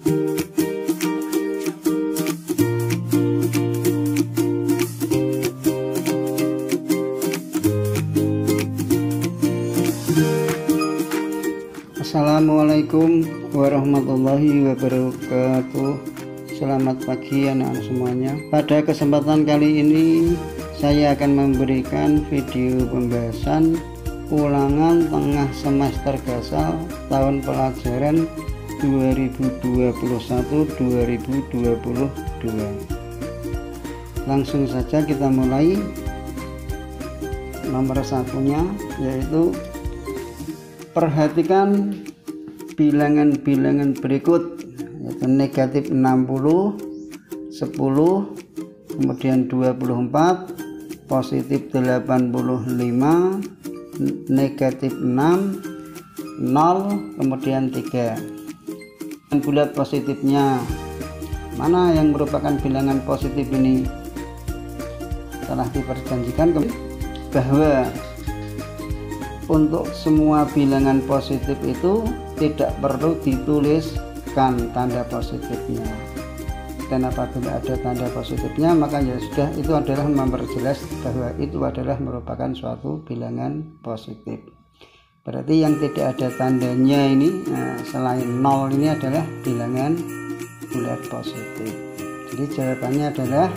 Assalamualaikum warahmatullahi wabarakatuh. Selamat pagi anak-anak semuanya. Pada kesempatan kali ini saya akan memberikan video pembahasan ulangan tengah semester Gasal tahun pelajaran 2021-2022. Langsung saja kita mulai. Nomor satunya yaitu perhatikan bilangan-bilangan berikut, yaitu negatif 60, 10, kemudian 24, positif 85, negatif 6, 0, kemudian 3. Dan bulat positifnya, mana yang merupakan bilangan positif ini? Telah diperjanjikan bahwa untuk semua bilangan positif itu tidak perlu dituliskan tanda positifnya, dan apabila ada tanda positifnya maka ya sudah, itu adalah memperjelas bahwa itu adalah merupakan suatu bilangan positif. Berarti yang tidak ada tandanya ini, selain 0 ini adalah bilangan bulat positif. Jadi jawabannya adalah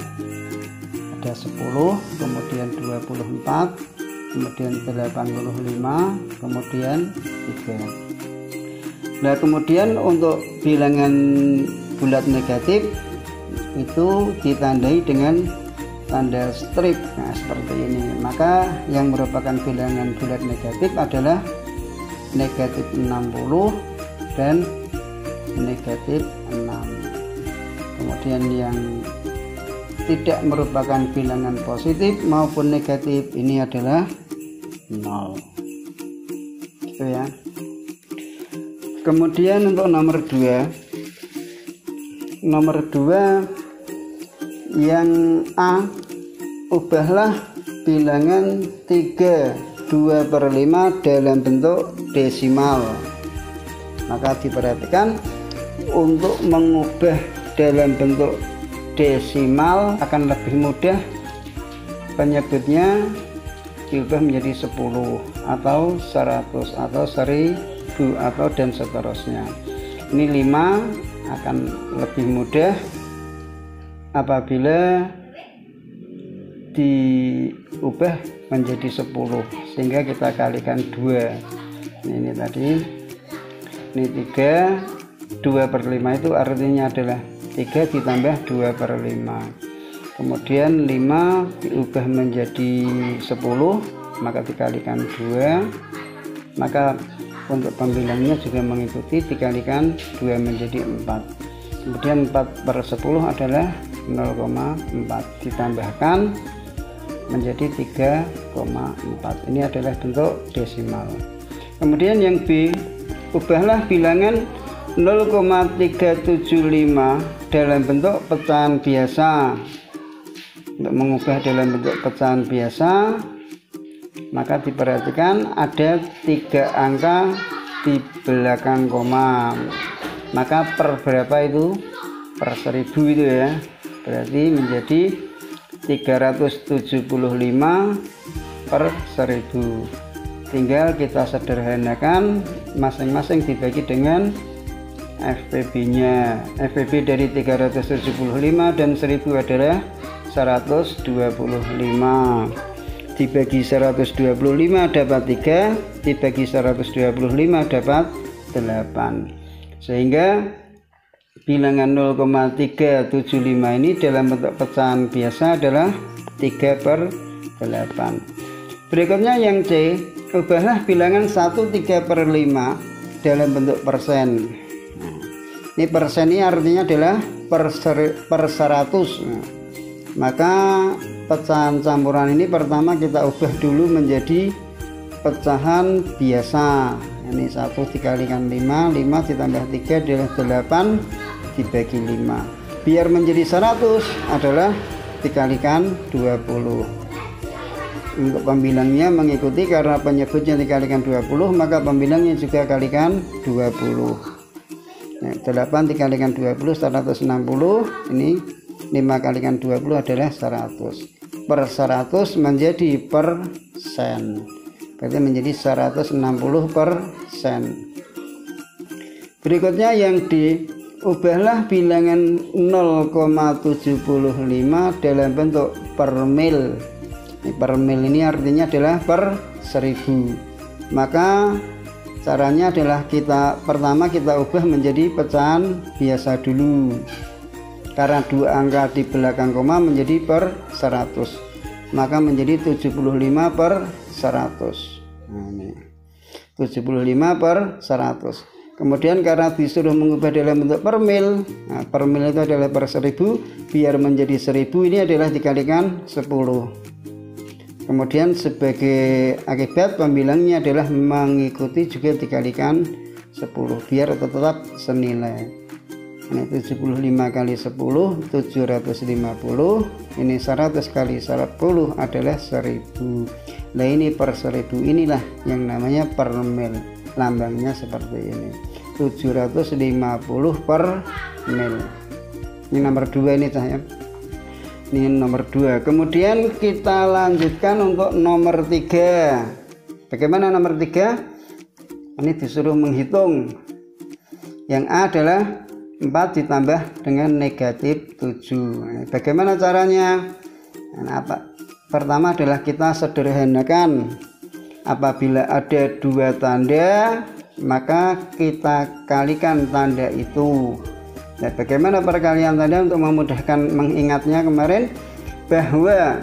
ada 10, kemudian 24, kemudian 85, kemudian 3. Nah, kemudian untuk bilangan bulat negatif itu ditandai dengan tanda strip. Nah, seperti ini. Maka yang merupakan bilangan bulat negatif adalah negatif 60 dan negatif 6. Kemudian yang tidak merupakan bilangan positif maupun negatif ini adalah 0, gitu ya. Kemudian untuk nomor 2 yang A, ubahlah bilangan 3/2/5 dalam bentuk desimal. Maka diperhatikan, untuk mengubah dalam bentuk desimal akan lebih mudah, penyebutnya diubah menjadi 10 atau 100 atau 1000 atau dan seterusnya. Ini 5 akan lebih mudah apabila diubah menjadi 10, sehingga kita kalikan 2. Ini tadi, ini 3/2/5 itu artinya adalah 3 ditambah 2/5. Kemudian 5 diubah menjadi 10, maka dikalikan 2, maka untuk pembilangnya juga mengikuti, dikalikan 2 menjadi 4. Kemudian 4/10 adalah 0,4, ditambahkan menjadi 3,4. Ini adalah bentuk desimal. Kemudian yang B, ubahlah bilangan 0,375 dalam bentuk pecahan biasa. Untuk mengubah dalam bentuk pecahan biasa, maka diperhatikan ada 3 angka di belakang koma. Maka per berapa itu? Per 1000 itu ya. Berarti menjadi 375 per 1000. Tinggal kita sederhanakan, masing-masing dibagi dengan FPB-nya. FPB dari 375 dan 1000 adalah 125. Dibagi 125 dapat 3, dibagi 125 dapat 8. Sehingga bilangan 0,375 ini dalam bentuk pecahan biasa adalah 3/8. Berikutnya yang C, ubahlah bilangan 1 3/5 dalam bentuk persen. Ini persen ini artinya adalah per 100. Maka pecahan campuran ini pertama kita ubah dulu menjadi pecahan biasa. Ini 1 dikalikan 5, 5 ditambah 3 adalah 8 dibagi 5. Biar menjadi 100 adalah dikalikan 20. Untuk pembilangnya mengikuti, karena penyebutnya dikalikan 20 maka pembilangnya juga kalikan 20. 8 dikalikan 20 160, ini 5 kalikan 20 adalah 100. Per 100 menjadi persen, berarti menjadi 160%. Berikutnya yang diubahlah bilangan 0,75 dalam bentuk per mil. Per mil ini artinya adalah per 1000. Maka caranya adalah pertama kita ubah menjadi pecahan biasa dulu, karena 2 angka di belakang koma menjadi per 100, maka menjadi 75 per 100. Nah, ini 75 per 100. Kemudian karena disuruh mengubah dalam bentuk per mil, nah, per mil itu adalah per 1000, biar menjadi 1000 ini adalah dikalikan 10. Kemudian sebagai akibat pembilangnya adalah mengikuti juga dikalikan 10 biar tetap senilai. Ini 75 kali 10 750, ini 100 kali 10 adalah 1000. Nah ini per 1000 inilah yang namanya per mil, lambangnya seperti ini, 750 per mil. Ini nomor 2 ini saya. Ini nomor 2. Kemudian kita lanjutkan untuk nomor 3. Bagaimana nomor 3? Ini disuruh menghitung. Yang A adalah 4 ditambah dengan negatif 7. Bagaimana caranya? Nah, pertama adalah kita sederhanakan. Apabila ada 2 tanda, maka kita kalikan tanda itu. Nah, bagaimana perkalian tanda untuk memudahkan mengingatnya kemarin, bahwa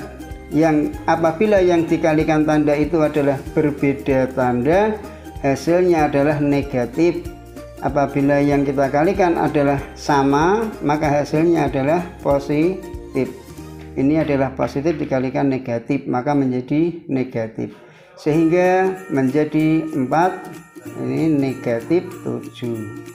apabila yang dikalikan tanda itu adalah berbeda tanda, hasilnya adalah negatif. Apabila yang kita kalikan adalah sama, maka hasilnya adalah positif. Ini adalah positif dikalikan negatif, maka menjadi negatif, sehingga menjadi 4, ini negatif 7.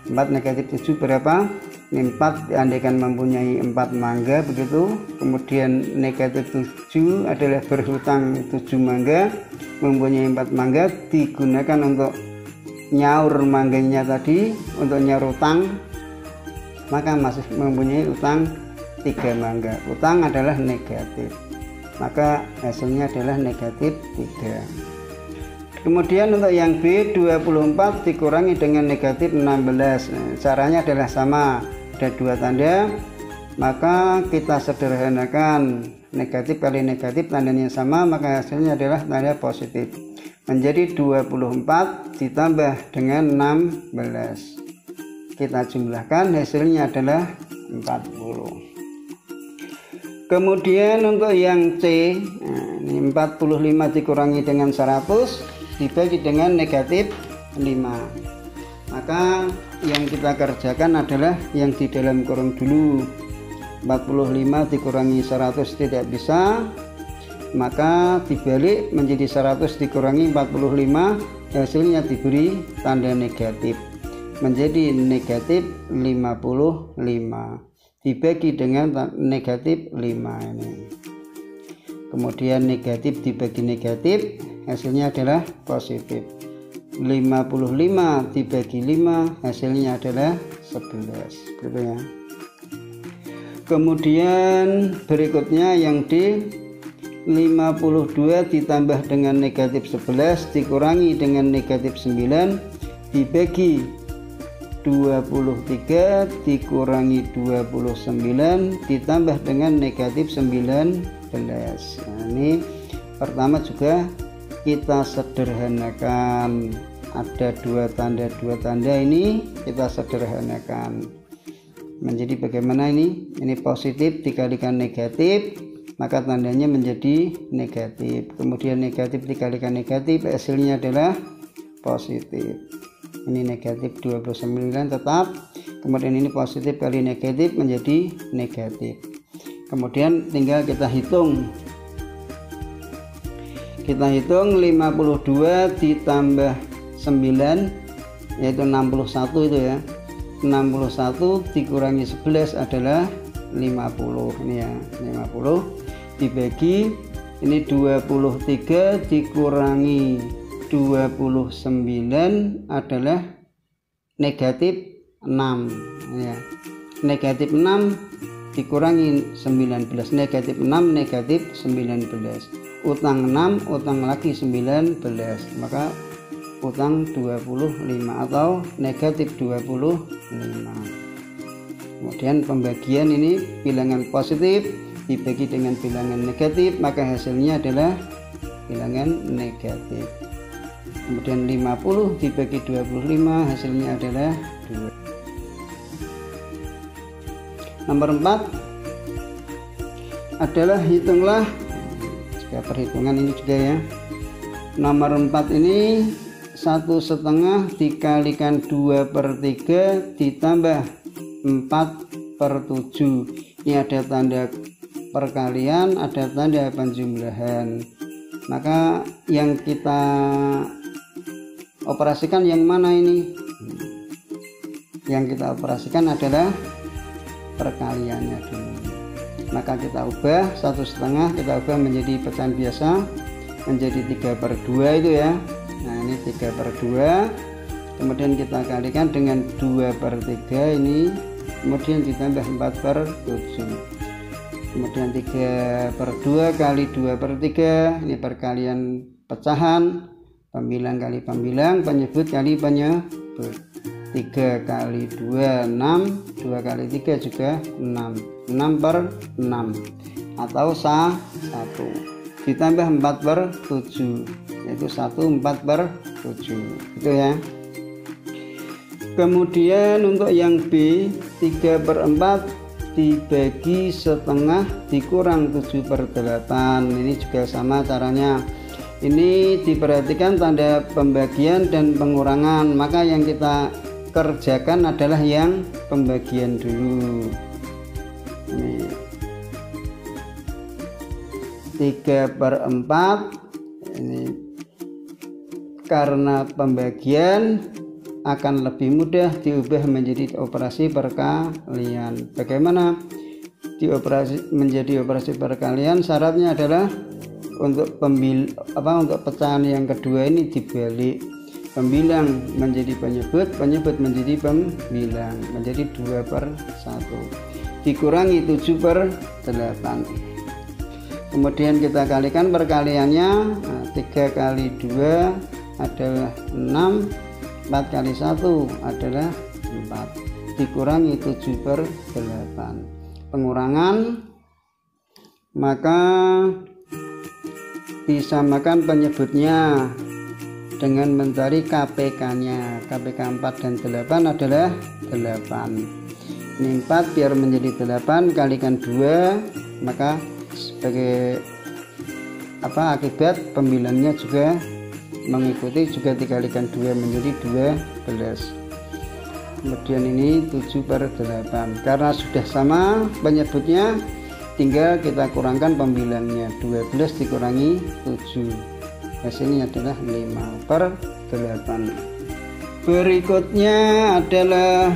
4 negatif 7 berapa? Ini 4 diandaikan mempunyai 4 mangga begitu. Kemudian negatif 7 adalah berhutang 7 mangga, mempunyai 4 mangga, digunakan untuk nyaur mangganya tadi, untuk nyaur utang, maka masih mempunyai utang 3 mangga. Utang adalah negatif, maka hasilnya adalah negatif 3. Kemudian untuk yang B, 24 dikurangi dengan negatif 16. Nah, caranya adalah sama, ada 2 tanda, maka kita sederhanakan. Negatif kali negatif tandanya sama, maka hasilnya adalah tanda positif. Menjadi 24 ditambah dengan 16. Kita jumlahkan, hasilnya adalah 40. Kemudian untuk yang C, nah, ini 45 dikurangi dengan 100 dibagi dengan negatif 5. Maka yang kita kerjakan adalah yang di dalam kurung dulu. 45 dikurangi 100 tidak bisa, maka dibalik menjadi 100 dikurangi 45, hasilnya diberi tanda negatif, menjadi negatif 55 dibagi dengan negatif 5 ini. Kemudian negatif dibagi negatif, hasilnya adalah positif. 55 dibagi 5, hasilnya adalah 11 gitu ya. Kemudian berikutnya yang D, 52 ditambah dengan negatif 11 dikurangi dengan negatif 9 dibagi 23 dikurangi 29 ditambah dengan negatif 19. Nah, ini pertama juga kita sederhanakan, ada 2 tanda ini kita sederhanakan menjadi bagaimana ini positif dikalikan negatif, maka tandanya menjadi negatif. Kemudian negatif dikalikan negatif, hasilnya adalah positif. Ini negatif 29 tetap, kemudian ini positif kali negatif menjadi negatif. Kemudian tinggal kita hitung. Kita hitung 52 ditambah 9 yaitu 61 itu ya. 61 dikurangi 11 adalah 50. Ini ya, 50 dibagi ini 23 dikurangi 29 adalah negatif ya. Negatif 6 dikurangi 19, negatif 6 negatif 19, utang 6 utang lagi 19, maka utang 25 atau negatif 25. Kemudian pembagian ini bilangan positif dibagi dengan bilangan negatif, maka hasilnya adalah bilangan negatif. Kemudian 50 dibagi 25 hasilnya adalah 2. Nomor 4 adalah hitunglah juga perhitungan ini juga ya. Nomor 4 ini 1/2 dikalikan 2/3 ditambah 4/7. Ini ada tanda perkalian, ada tanda penjumlahan. Maka yang kita operasikan yang mana ini? Yang kita operasikan adalah perkaliannya dulu. Maka kita ubah 1/2, kita ubah menjadi pecahan biasa menjadi 3/2 itu ya. Nah ini 3/2, kemudian kita kalikan dengan 2/3 ini, kemudian ditambah 4/7, kemudian 3/2 kali 2/3 ini perkalian pecahan, pembilang kali pembilang, penyebut kali penyebut. 3 kali 2 6, 2 kali 3 juga 6, 6/6 atau 1 ditambah 4/7 yaitu 1 4/7 itu ya. Kemudian untuk yang B 3/4 dibagi setengah dikurang 7/8, ini juga sama caranya. Ini diperhatikan tanda pembagian dan pengurangan, maka yang kita kerjakan adalah yang pembagian dulu. Ini 3/4 ini karena pembagian akan lebih mudah diubah menjadi operasi perkalian. Bagaimana menjadi operasi perkalian? Syaratnya adalah untuk untuk pecahan yang kedua ini dibalik, pembilang menjadi penyebut, penyebut menjadi pembilang, menjadi 2/1 dikurangi 7/8. Kemudian kita kalikan perkaliannya. 3 kali 2 adalah 6, 4 kali 1 adalah 4 dikurangi 7/8. Pengurangan, maka disamakan penyebutnya dengan mencari KPK-nya. KPK 4 dan 8 adalah 8. Ini 4 biar menjadi 8 kalikan 2, maka sebagai akibat pembilangnya juga mengikuti, juga dikalikan 2 menjadi 12. Kemudian ini 7/8. Karena sudah sama penyebutnya, tinggal kita kurangkan pembilangnya. 12 dikurangi 7, hasilnya adalah 5/8. Berikutnya adalah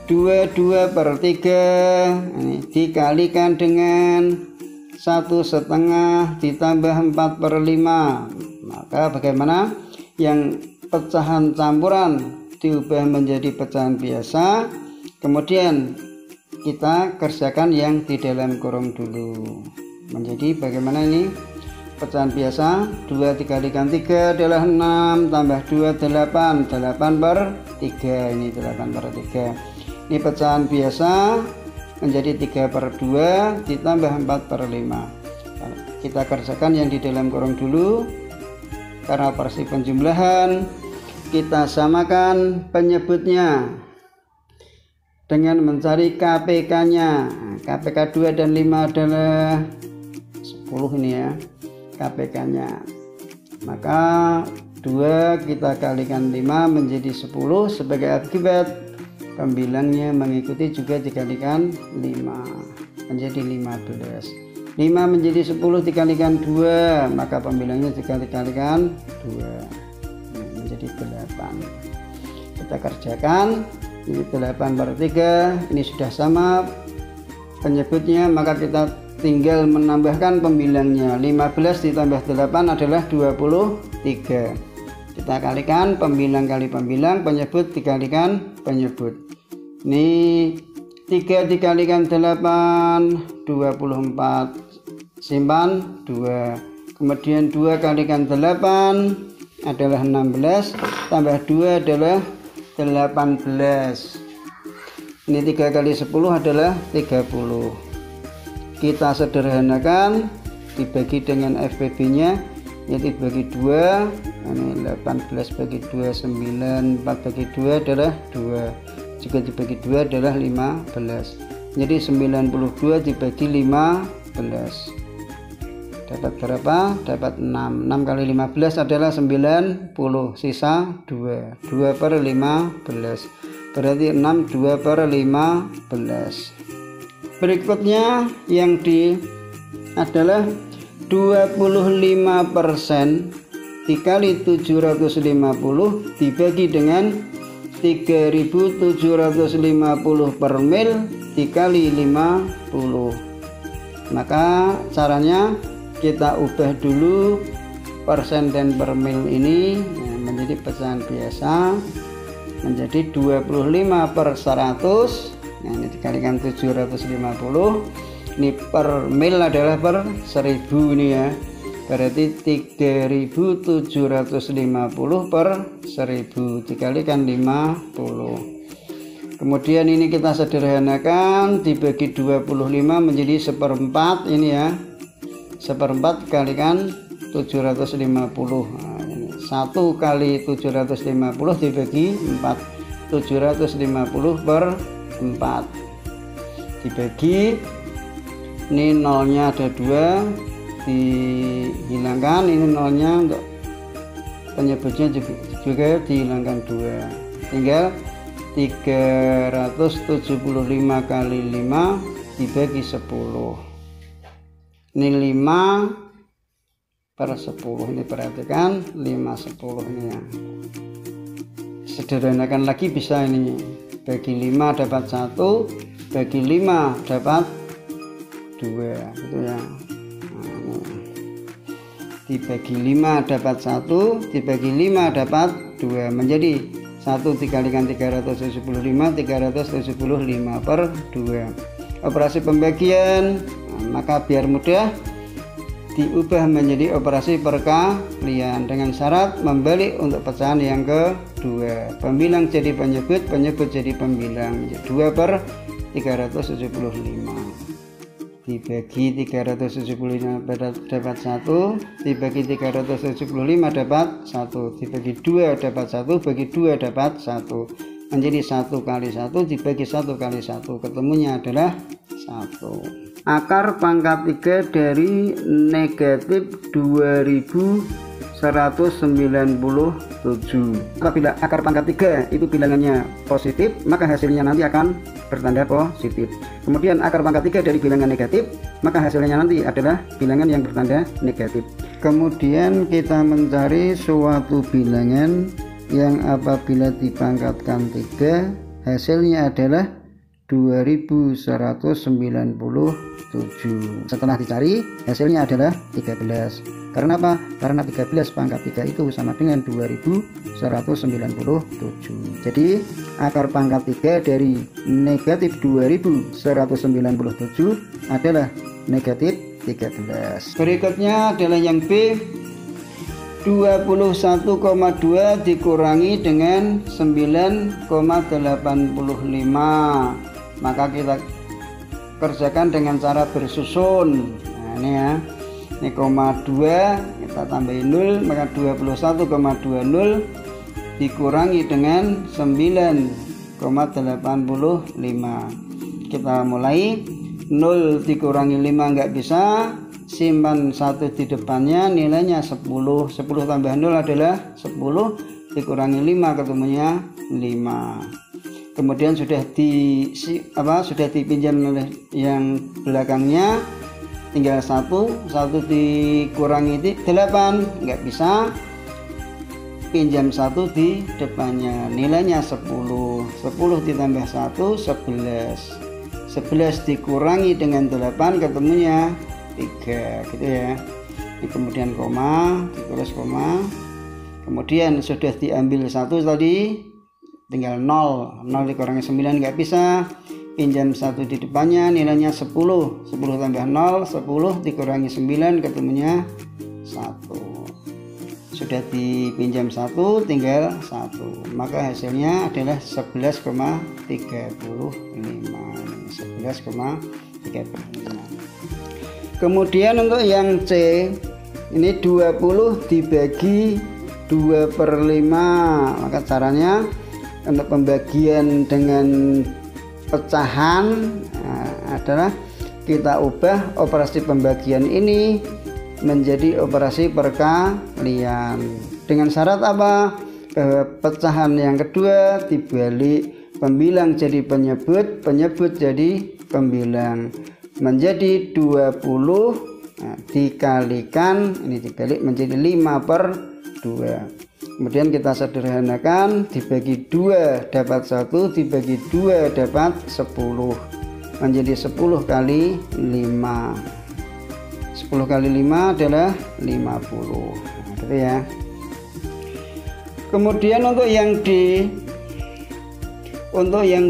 22/3 ini dikalikan dengan 1/2 ditambah 4/5. Maka bagaimana? Yang pecahan campuran diubah menjadi pecahan biasa, kemudian kita kerjakan yang di dalam kurung dulu. Menjadi bagaimana ini? Pecahan biasa 2 dikalikan 3 adalah 6, tambah 2 8, 8/3, ini 8/3. Ini pecahan biasa menjadi 3/2 ditambah 4/5. Kita kerjakan yang di dalam kurung dulu. Karena operasi penjumlahan, kita samakan penyebutnya dengan mencari KPK-nya. KPK 2 dan 5 adalah 10 ini ya KPK-nya. Maka 2 kita kalikan 5 menjadi 10, sebagai akibat pembilangnya mengikuti juga dikalikan 5 menjadi 15. 5 menjadi 10 dikalikan 2, maka pembilangnya juga dikalikan 2 menjadi 8. Kita kerjakan. Ini 8/3, ini sudah sama penyebutnya, maka kita tinggal menambahkan pembilangnya. 15 ditambah 8 adalah 23. kita kalikan pembilang kali pembilang, penyebut dikalikan penyebut. Ini 3 dikalikan 8 24, simpan 2. Kemudian 2 kalikan 8 adalah 16, tambah 2 adalah 18. Ini 3 kali 10 adalah 30. Kita sederhanakan, dibagi dengan FPB nya, yaitu dibagi 2. Ini 18 bagi 2 9, 4 bagi 2 adalah 2, juga dibagi 2 adalah 15. Jadi 92 dibagi 15 dapat berapa? Dapat 6. 6 kali 15 adalah 90, sisa 2. 2 per 15 berarti 6, 2 per 15. Berikutnya yang adalah 25% dikali 750 dibagi dengan 3750 per mil dikali 50. Maka caranya kita ubah dulu persen dan per mil ini menjadi pecahan biasa, menjadi 25 per 100. Nah, ini dikalikan 750, ini per mil adalah per 1000 ini ya, berarti 3750 per 1000 dikalikan 50. Kemudian ini kita sederhanakan, dibagi 25 menjadi 1/4 ini ya, 1/4 dikalikan 750. Nah, ini 1 kali 750 dibagi 4, 750 per 4 dibagi, ini nolnya ada 2 dihilangkan, ini nolnya untuk penyebutnya juga dihilangkan 2, tinggal 375 kali 5 dibagi 10. Ini 5 per 10, ini perhatikan 5 10 ini ya. Sederhanakan lagi bisa ini, bagi 5 dapat 1, bagi 5 dapat 2 gitu ya. Nah, dibagi 5 dapat 1, dibagi 5 dapat 2, menjadi 1 dikalikan 375, 375 per 2. Operasi pembagian, nah, maka biar mudah diubah menjadi operasi perkalian dengan syarat membalik untuk pecahan yang kedua. Pembilang jadi penyebut, penyebut jadi pembilang. 2 per 375 dibagi 375 dapat 1, dibagi 375 dapat 1, dibagi 2 dapat 1, bagi 2 dapat 1, menjadi 1 kali 1 dibagi 1 kali 1, ketemunya adalah 1. Akar pangkat 3 dari negatif 2197. Apabila akar pangkat 3 itu bilangannya positif, maka hasilnya nanti akan bertanda positif. Kemudian akar pangkat 3 dari bilangan negatif, maka hasilnya nanti adalah bilangan yang bertanda negatif. Kemudian kita mencari suatu bilangan yang apabila dipangkatkan 3 hasilnya adalah 2197. Setelah dicari hasilnya adalah 13. Karena apa? Karena 13 pangkat 3 itu sama dengan 2197. Jadi akar pangkat 3 dari negatif 2197 adalah negatif 13. Berikutnya adalah yang B, 21,2 dikurangi dengan 9,85. Maka kita kerjakan dengan cara bersusun. Nah, ini ya, ini koma 2 kita tambahin 0, maka 21,20 dikurangi dengan 9,85. Kita mulai, 0 dikurangi 5 nggak bisa, simpan 1 di depannya, nilainya 10. 10 tambah 0 adalah 10, dikurangi 5 ketemunya 5. Kemudian sudah dipinjam oleh yang belakangnya, tinggal 1 dikurangi 8 nggak bisa, pinjam 1 di depannya, nilainya 10. 10 ditambah 1 11. 11 dikurangi dengan 8 ketemunya 3 gitu ya. Ini kemudian koma, ditulis koma, Kemudian sudah diambil 1 tadi, tinggal 0 dikurangi 9 nggak bisa, pinjam 1 di depannya, nilainya 10 tambah 0, 10 dikurangi 9 ketemunya 1. Sudah dipinjam 1 tinggal 1, maka hasilnya adalah 11,35. 11,35. Kemudian untuk yang C ini 20 dibagi 2/5, maka caranya untuk pembagian dengan pecahan adalah kita ubah operasi pembagian ini menjadi operasi perkalian dengan syarat apa? Bahwa pecahan yang kedua dibalik pembilang jadi penyebut, penyebut jadi pembilang, menjadi 20 dikalikan, ini dibalik menjadi 5/2. Kemudian kita sederhanakan, dibagi 2 dapat 1, dibagi 2 dapat 10, menjadi 10 kali 5. 10 kali 5 adalah 50. Gitu ya. Kemudian untuk yang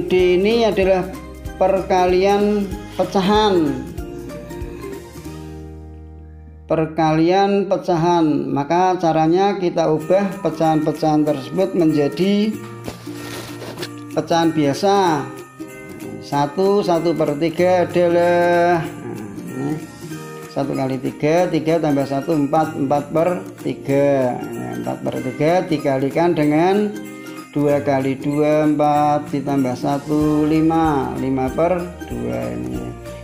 D, ini adalah perkalian pecahan. Perkalian pecahan, maka caranya kita ubah pecahan-pecahan tersebut menjadi pecahan biasa. 1/3 adalah 1 kali 3, 3 tambah 1 4, 4/3. 4/3 dikalikan dengan 2 kali 2 4 ditambah 1 5, 5/2 ini.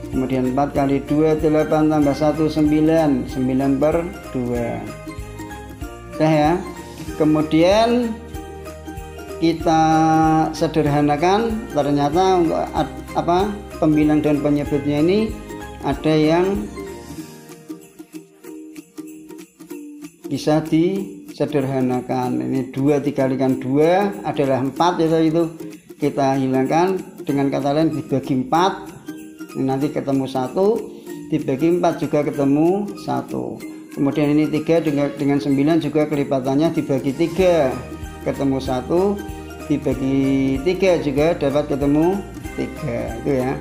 Kemudian 4 kali 2 8 tambah 1 9, 9/2. Dah ya. Kemudian kita sederhanakan, ternyata untuk pembilang dan penyebutnya ini ada yang bisa disederhanakan. Ini 2 dikalikan 2 adalah 4 itu kita hilangkan, dengan kata lain dibagi 4. Nanti ketemu 1, dibagi 4 juga ketemu 1. Kemudian ini 3 dengan 9 juga kelipatannya dibagi 3 ketemu 1, dibagi 3 juga dapat ketemu 3, itu ya.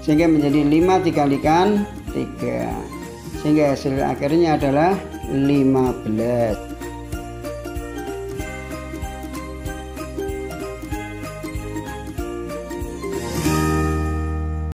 Sehingga menjadi 5 dikalikan 3, sehingga hasil akhirnya adalah 15.